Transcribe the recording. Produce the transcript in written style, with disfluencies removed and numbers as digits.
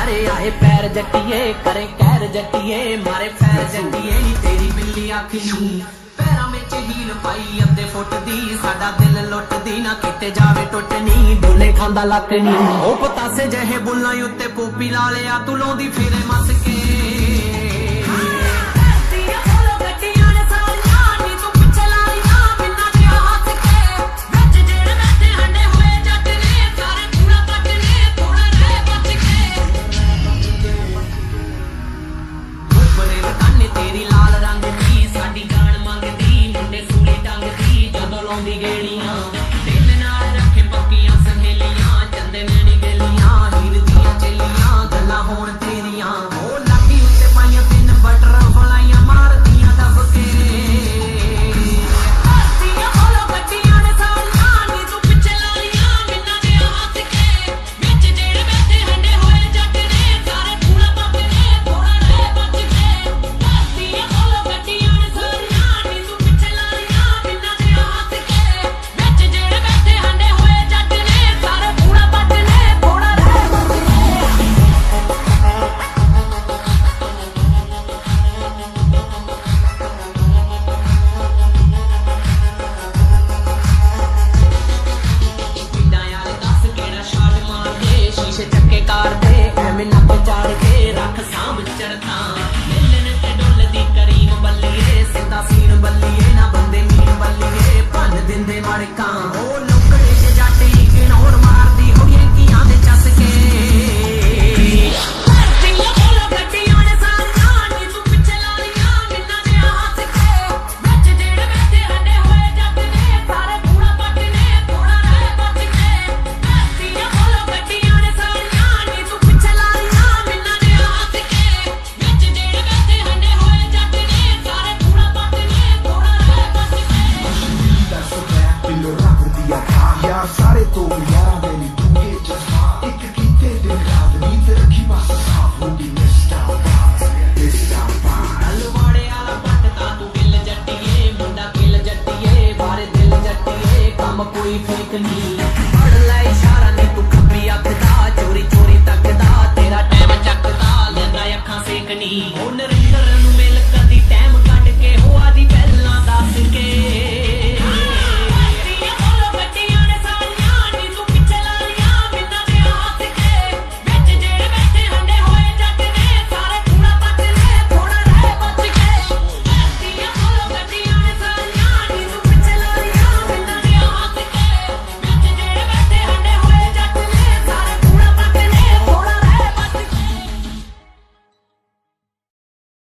ਸਾਰੇ ਆਏ ਪੈਰ ਜੱਟੀਏ ਕਰੇ ਕਹਿਰ ਜੱਟੀਏ ਮਾਰੇ ਪੈਰ ਜੱਟੀਏ ਨੀ ਤੇਰੀ ਬਿੱਲੀ ਅੱਖ ਨੀ ਪੈਰਾਂ ਵਿੱਚ ਹੀਲ ਪਾਈ ਅੱਧੇ ਫੁੱਟ ਦੀ ਸਾਡਾ ਦਿਲ ਲੁੱਟਦੀ ਨਾ ਕਿਤੇ ਜਾਵੇ ਟੁੱਟ ਨੀ ਡੋਲੇ ਖਾਂਦਾ ਲੱਕ ਨੀ ਉਹ ਪਤਾਸੇ ਜਿਹੇ ਬੁੱਲਾਂ ਉੱਤੇ ਪੋਪੀ ਲਾ ਲਿਆ ਤੂੰ ਲਾਉਂਦੀ ਫੇਰੇ ਮਸ ਕੇ ਤੇਰੀ ਲਾਲ ਰੰਗ ਦੀ ਸਾਡੀ ਜਾਨ ਮੰਗਦੀ ਮੁੰਡੇ ਸੂਲੀ ਟੰਗਦੀ ਜਦੋਂ ਲਾਉਂਦੀ ਗੇੜੀਆਂ ਦਿਲ ਨਾਲ ਰੱਖੇ ਪੱਕੀਆਂ ਸਹੇਲੀਆਂ ਚੰਦੇ ਮੇਰੀ ਗੇਲੀਆਂ ਹੀਰ ਦੀਆਂ ਚੇਲੀਆਂ ਗੱਲਾਂ ਹੋਣ ਤੇਰੀਆਂ ਉਹ ਲਾਗੀ ਉੱਤੇ ਪਾਈਆਂ ਤਿੰਨ ਬਟਰ ਫਲਾਈਆਂ ਮਾਰਦੀਆਂ ਦੱਬ ਕੇ ਧਰਤੀਆਂ ਬੋਲੋ ਗੱਡੀਆਂ ਨੇ ਸਾਰੀਆਂ ਨੀ ਤੂੰ ਪਿੱਛੇ ਲਾਲੀਆਂ ਮਿੰਨਾ ਦੇ ਹੱਥ ਕੇ ਵਿੱਚ ਜਿਹੜੇ ਬੈਠੇ ਹੰਡੇ ਹੋਏ ਜੱਟ ਨੇ ਸਾਰੇ ਪੂਰਾ ਪੱਟ ਨੇ ਥੋੜਾ ਰਹਿ ਬਚ ਕੇ ਚੱਕੇ ਕਾਰ ਦੇ ਐਵੇਂ ਨੱਕ ਚਾੜ ਕੇ ਰੱਖ ਸਾਂਭ ਚੜਤਾ ਮਿਲਣ ਤੇ ਡੁੱਲਦੀ ਕਰੀਮ ਬੱਲੀਏ ਸਿੱਧਾ ਸੀਨ ਬੱਲੀਏ ਨਾ ਬੰਦੇ ਮੀਨ ਬੱਲੀਏ ਭੰਨ ਦਿੰਦੇ ਮੜਕਾਂ ਉਹ ਲੋਕੜੇ ਚ ਜੱਟ ਹੀ ਗਿਣੋਰ ਮਾਰਦੀ ਹੋਈਏ ਕੀਆਂ ਦੇ ਚੱਸ ਕੇ ਧਰਤੀਆਂ ਬੋਲੋ ਗੱਡੀਆਂ ਨੇ ਸਾਰੀਆਂ ਨੀ ਤੂੰ ਪਿੱਛੇ ਲਾਲੀਆਂ ਮਿੰਨਾ ਦੇ ਹੱਥ ਕੇ ਵਿੱਚ ਜਿਹੜੇ ਬੈਠੇ ਹੰਡੇ ਹੋਏ ਜੱਟ ਨੇ ਸਾਰੇ ਪੂਰਾ ਪੱਟ ਨੇ ਥੋੜਾ ਰਹਿ ਬਚ ਕੇ ਧਰਤੀਆਂ ਬੋਲੋ ਗੱਡੀਆਂ ਨੇ ਸਾਰੇ ਤੋਂ ਯਾਰਾਂ ਦੇ ਲਈ ਤੂੰ ਇਹ ਜਜ਼ਬਾ ਇੱਕ ਕੀਤੇ ਦੇ ਰਾਤ ਨੀਂਦ ਰੱਖੀ ਬਸ ਸਾਫ ਹੋ ਗਈ ਮਿਸਟਰ ਹਲਵਾੜੇ ਵਾਲਾ ਪੱਟਦਾ ਤੂੰ ਗਿੱਲ ਜੱਟੀਏ ਮੁੰਡਾ ਗਿੱਲ ਜੱਟੀਏ ਬਾਰੇ ਦਿਲ ਜੱਟੀਏ ਕੰਮ ਕੋਈ ਫੇਕ ਨਹੀਂ ਫੜ ਲੈ ਇਸ਼ਾਰਾ ਨੀ ਤੂੰ ਖੱਬੀ ਅੱਖ ਦਾ ਚੋਰੀ ਚੋਰੀ ਤੱਕਦਾ ਤੇਰਾ ਟਾਈਮ ਚੱਕਦਾ ਲੈਂਦਾ ਅੱਖਾਂ ਸੇਕਣੀ ਉਹ ਨਰਿੰਦਰ ਨੂੰ ਮਿਲ ਕਦੀ ਟਾਈਮ ਕੱਢ ਕੇ ਹੋ ਆਦੀ ਪਹਿਲਾਂ ਦੱਸ ਕੇ